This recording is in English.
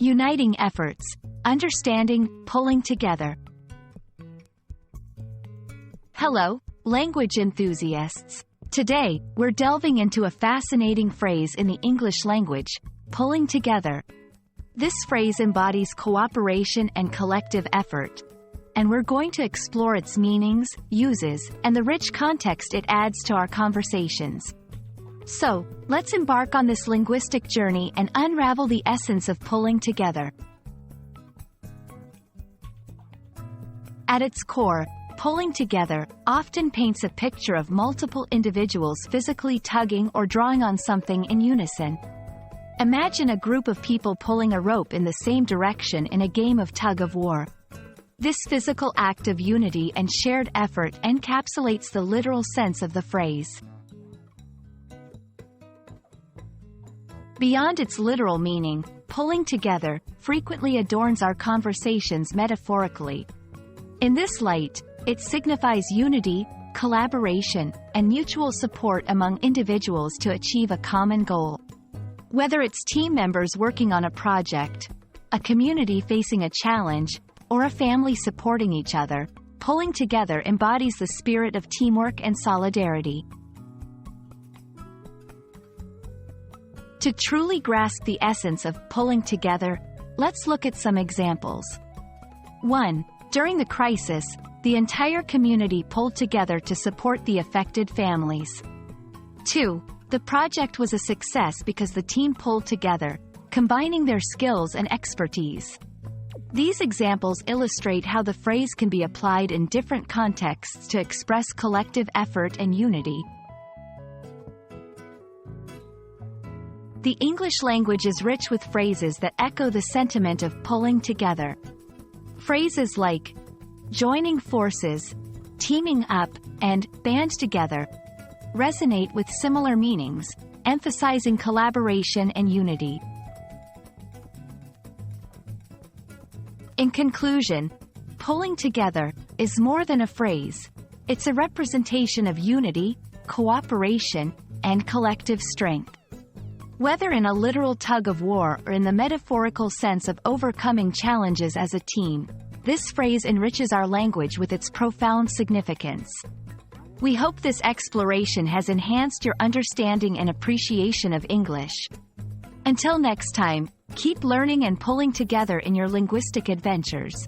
Uniting efforts, understanding, pulling together. Hello, language enthusiasts. Today, we're delving into a fascinating phrase in the English language, pulling together. This phrase embodies cooperation and collective effort, and we're going to explore its meanings, uses, and the rich context it adds to our conversations. So, let's embark on this linguistic journey and unravel the essence of pulling together. At its core, pulling together often paints a picture of multiple individuals physically tugging or drawing on something in unison. Imagine a group of people pulling a rope in the same direction in a game of tug-of-war. This physical act of unity and shared effort encapsulates the literal sense of the phrase. Beyond its literal meaning, pulling together frequently adorns our conversations metaphorically. In this light, it signifies unity, collaboration, and mutual support among individuals to achieve a common goal. Whether it's team members working on a project, a community facing a challenge, or a family supporting each other, pulling together embodies the spirit of teamwork and solidarity. To truly grasp the essence of pulling together, let's look at some examples. 1. During the crisis, the entire community pulled together to support the affected families. 2. The project was a success because the team pulled together, combining their skills and expertise. These examples illustrate how the phrase can be applied in different contexts to express collective effort and unity. The English language is rich with phrases that echo the sentiment of pulling together. Phrases like joining forces, teaming up, and band together resonate with similar meanings, emphasizing collaboration and unity. In conclusion, pulling together is more than a phrase. It's a representation of unity, cooperation, and collective strength. Whether in a literal tug-of-war or in the metaphorical sense of overcoming challenges as a team, this phrase enriches our language with its profound significance. We hope this exploration has enhanced your understanding and appreciation of English. Until next time, keep learning and pulling together in your linguistic adventures.